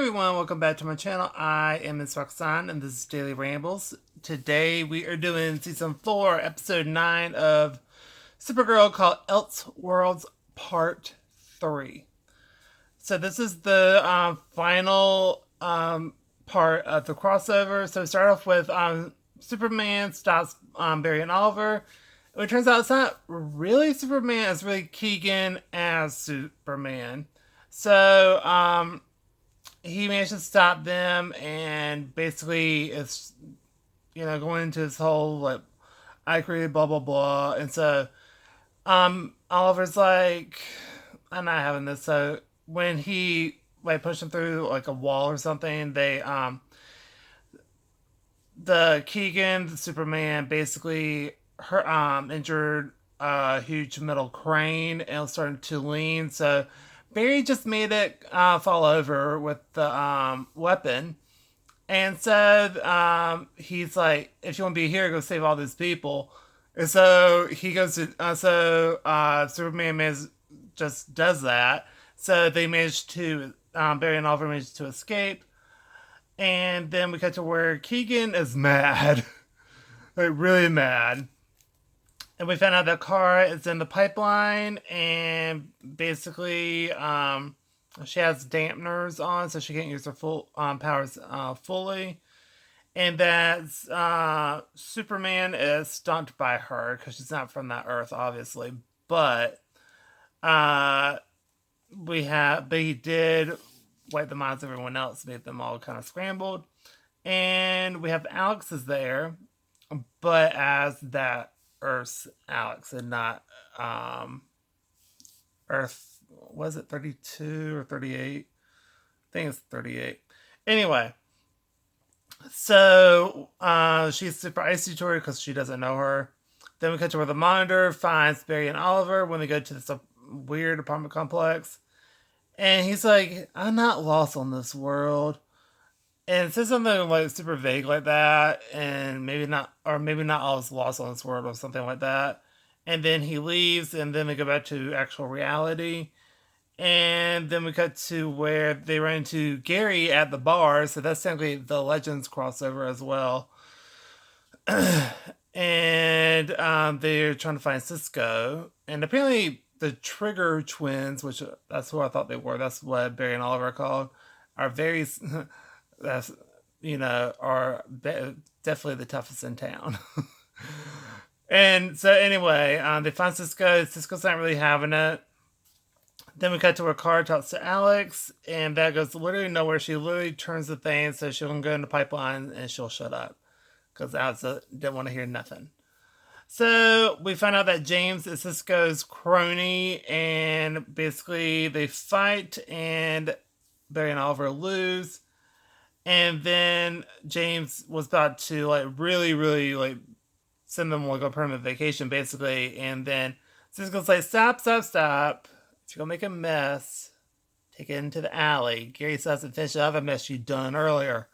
everyone, welcome back to my channel. I am Miss Roxanne and this is Daily Rambles. Today we are doing season 4, episode 9 of Supergirl called Elseworlds Part 3. So this is the final part of the crossover. So we start off with Superman stops Barry and Oliver. It turns out it's not really Superman, it's really Keegan as Superman. So, he managed to stop them, and basically it's, going into this whole, like, I created blah, blah, blah. And so, Oliver's like, I'm not having this. So, when he, like, pushed him through, like, a wall or something, the Keegan, the Superman, basically injured a huge metal crane and was starting to lean. So Barry just made it fall over with the weapon. And so he's like, if you want to be here, go save all these people. And so he goes to, Superman just does that. So they managed to, Barry and Oliver managed to escape. And then we cut to where Keegan is mad. Like, really mad. And we found out that Kara is in the pipeline, and basically, she has dampeners on, so she can't use her full powers fully. And that Superman is stumped by her because she's not from that Earth, obviously. But but he did wipe the minds of everyone else, made them all kind of scrambled. And we have Alex is there, but as that Earth's Alex and not Earth, was it 32 or 38? I think it's 38. Anyway, so she's super icy to her because she doesn't know her. Then we cut to where the Monitor finds Barry and Oliver when they go to this weird apartment complex. And he's like, I'm not lost on this world. And it says something like super vague like that, and maybe not all is lost on this world or something like that. And then he leaves, and then we go back to actual reality. And then we cut to where they run into Gary at the bar, so that's technically the Legends crossover as well. And they're trying to find Cisco, and apparently the Trigger twins, which that's who I thought they were. That's what Barry and Oliver are called. Are very that's definitely the toughest in town. And so anyway, they find Cisco. Cisco's not really having it. Then we cut to where Kara talks to Alex, and that goes literally nowhere. She literally turns the thing so she can go in the pipeline and she'll shut up because Alex didn't want to hear nothing. So we find out that James is Cisco's crony, and basically they fight, and Barry and Oliver lose. And then James was about to like really, really like send them like a permanent vacation, basically. And then Cisco's like, stop. If you're gonna make a mess, take it into the alley. Gary still hasn't finished the other mess you done earlier.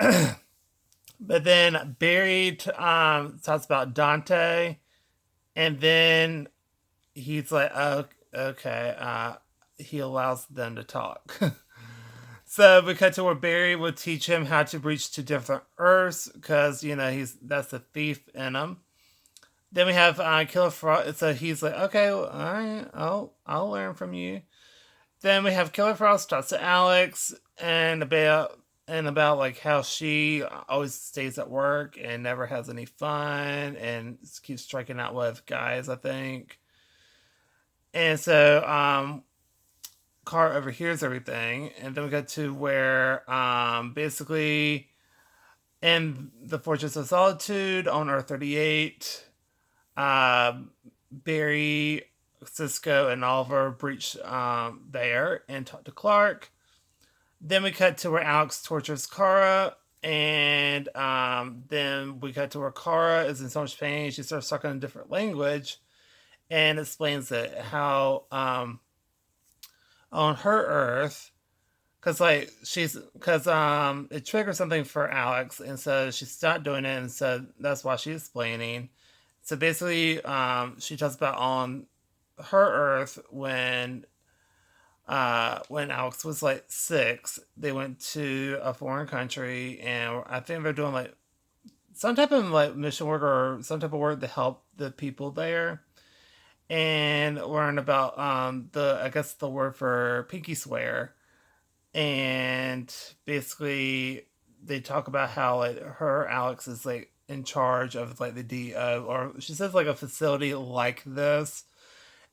But then Barry talks about Dante, and then he's like, oh, okay. He allows them to talk. So we cut to where Barry would teach him how to reach to different Earths because that's the thief in him. Then we have Killer Frost. So he's like, okay, well, all right, I'll learn from you. Then we have Killer Frost talks to Alex and about like how she always stays at work and never has any fun and keeps striking out with guys, I think. And so Car overhears everything, and then we go to where basically in the Fortress of Solitude on Earth 38, Barry, Cisco, and Oliver breach there and talk to Clark. Then we cut to where Alex tortures Kara, and then we cut to where Kara is in so much pain she starts talking in a different language and explains that how on her Earth, because it triggers something for Alex, and so she stopped doing it, and so that's why she's explaining. So basically, she talks about on her Earth when when Alex was like 6, they went to a foreign country, and I think they're doing like some type of like mission work or some type of work to help the people there, and learn about the I guess the word for pinky swear, and basically they talk about how like her Alex is like in charge of like the DO, or she says like a facility like this,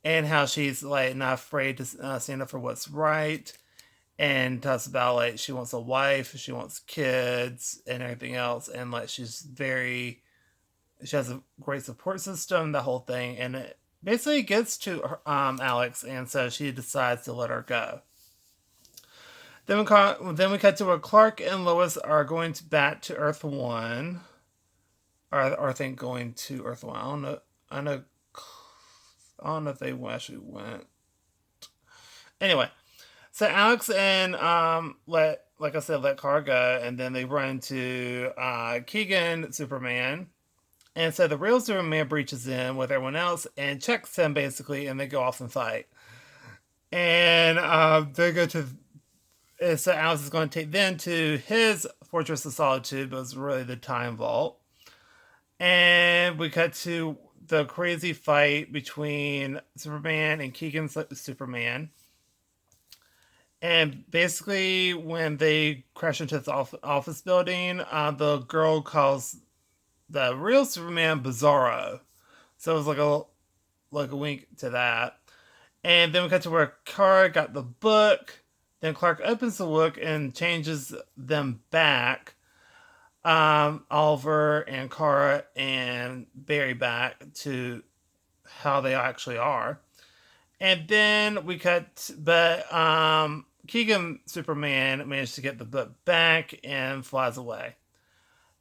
and how she's like not afraid to stand up for what's right, and talks about like she wants a wife, she wants kids, and everything else, and like she has a great support system, the whole thing, and it basically gets to Alex, and so she decides to let her go. Then we cut to where Clark and Lois are going back to Earth One, or I think going to Earth One. I don't know. I know. I don't know if they actually went. Anyway, so Alex and let like I said let Clark go, and then they run into Keegan Superman, and so the real Superman breaches in with everyone else and checks him basically, and they go off and fight. And they go to so Alex is going to take them to his Fortress of Solitude, but it's really the Time Vault. And we cut to the crazy fight between Superman and Keegan's Superman. And basically, when they crash into this office building, the girl calls the real Superman Bizarro. So it was like a wink to that. And then we cut to where Kara got the book. Then Clark opens the book and changes them back. Oliver and Kara and Barry back to how they actually are. And then we cut, but Keegan Superman managed to get the book back and flies away.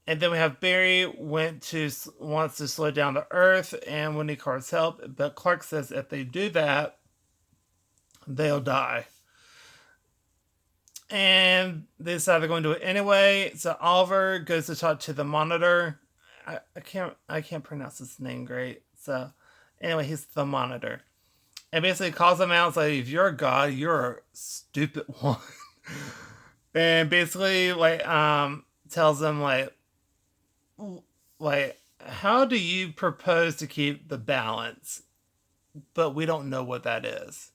And then we have Barry wants to slow down the Earth and we need Kara's help, but Clark says if they do that, they'll die. And they decide they're going to do it anyway. So Oliver goes to talk to the Monitor. I can't pronounce his name great. So anyway, he's the Monitor, and basically calls him out. It's like, if you're a god, you're a stupid one. And basically tells him like how do you propose to keep the balance? But we don't know what that is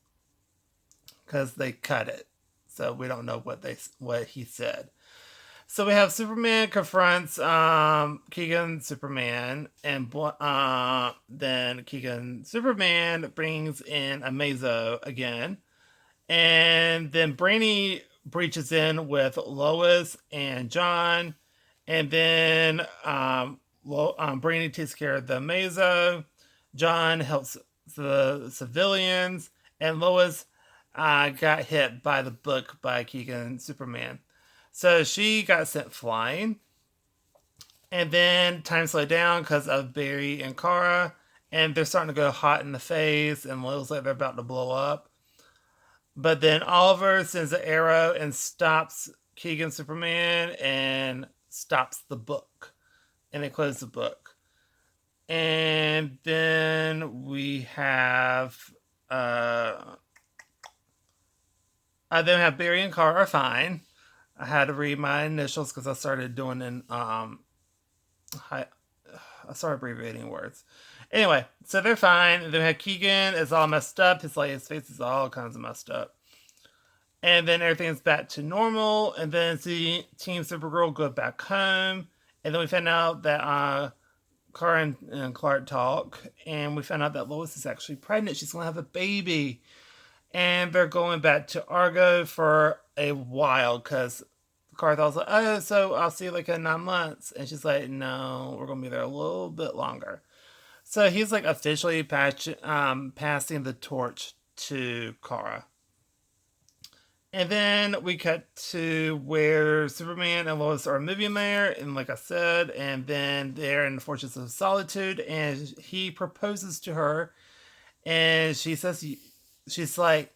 because they cut it. So we don't know what he said. So we have Superman confronts Keegan Superman, and then Keegan Superman brings in Amazo again, and then Brainy breaches in with Lois and John, and then Brainy takes care of the Amazo. John helps the civilians, and Lois got hit by the book by Keegan Superman. So she got sent flying. And then time slowed down because of Barry and Kara. And they're starting to go hot in the face and looks like they're about to blow up. But then Oliver sends an arrow and stops Keegan Superman and stops the book. And they close the book. And then we have Barry and Kara are fine. I had to read my initials because I started doing I started abbreviating words. Anyway, so they're fine. And then we have Keegan is all messed up. His face is all kinds of messed up. And then everything's back to normal. And then Team Supergirl go back home. And then we find out that Kara and Clark talk. And we found out that Lois is actually pregnant. She's going to have a baby. And they're going back to Argo for a while because Carthal's like, oh, so I'll see you like in 9 months. And she's like, no, we're going to be there a little bit longer. So he's like officially passing the torch to Kara. And then we cut to where Superman and Lois are moving there, and like I said, and then they're in the Fortress of Solitude, and he proposes to her, and she says, he's like,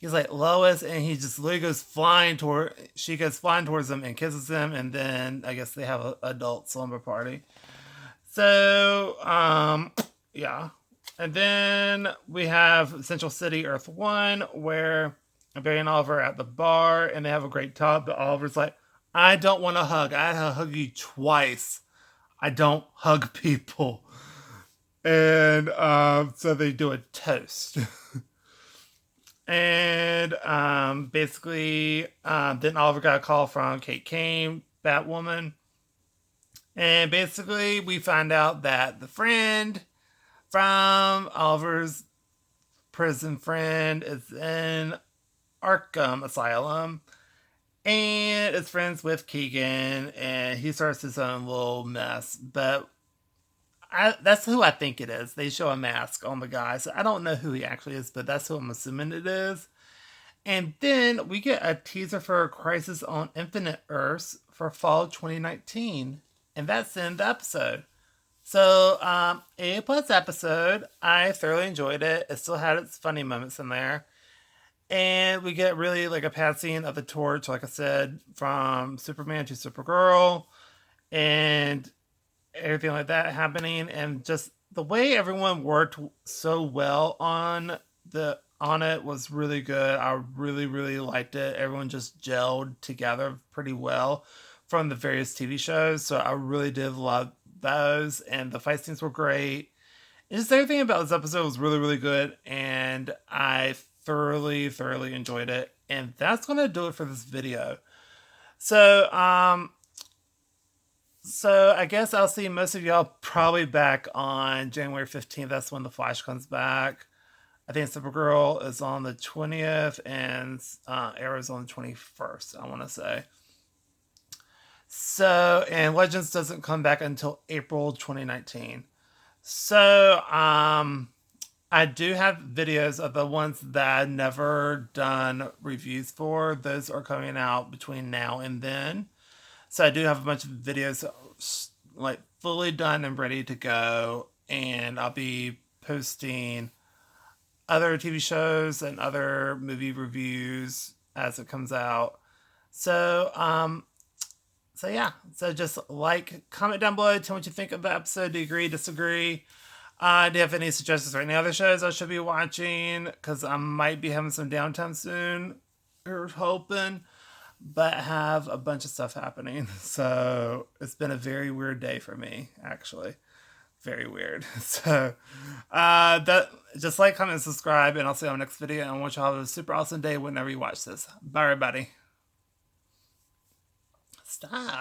Lois, and he just literally she goes flying towards him and kisses him, and then I guess they have an adult slumber party. So, yeah. And then we have Central City, Earth 1, where Barry and Oliver are at the bar, and they have a great talk. But Oliver's like, I don't want to hug. I had to hug you twice. I don't hug people. And so they do a toast. And basically, then Oliver got a call from Kate Kane, Batwoman. And basically, we find out that the friend from Oliver's prison friend is in Arkham Asylum and is friends with Keegan, and he starts his own little mess. But that's who I think it is. They show a mask on the guy, so I don't know who he actually is, but that's who I'm assuming it is. And then we get a teaser for Crisis on Infinite Earths for fall 2019, and that's in the episode. So, A plus episode. I thoroughly enjoyed it. It still had its funny moments in there. And we get really like a passing of the torch, like I said, from Superman to Supergirl and everything like that happening. And just the way everyone worked so well on it was really good. I really, really liked it. Everyone just gelled together pretty well from the various TV shows. So I really did love those. And the fight scenes were great. And just everything about this episode was really, really good. And I thoroughly, thoroughly enjoyed it. And that's going to do it for this video. So, I guess I'll see most of y'all probably back on January 15th. That's when The Flash comes back. I think Supergirl is on the 20th and Arrow's on the 21st, I want to say. So, and Legends doesn't come back until April 2019. So, I do have videos of the ones that I've never done reviews for. Those are coming out between now and then. So I do have a bunch of videos like fully done and ready to go. And I'll be posting other TV shows and other movie reviews as it comes out. So, yeah. So just like, comment down below, tell me what you think of the episode. Do you agree, disagree? Do you have any suggestions for any other shows I should be watching? Because I might be having some downtime soon. We're hoping. But I have a bunch of stuff happening. So it's been a very weird day for me, actually. Very weird. So that just like, comment, and subscribe, and I'll see you on the next video. And I want you to have a super awesome day whenever you watch this. Bye, everybody. Stop.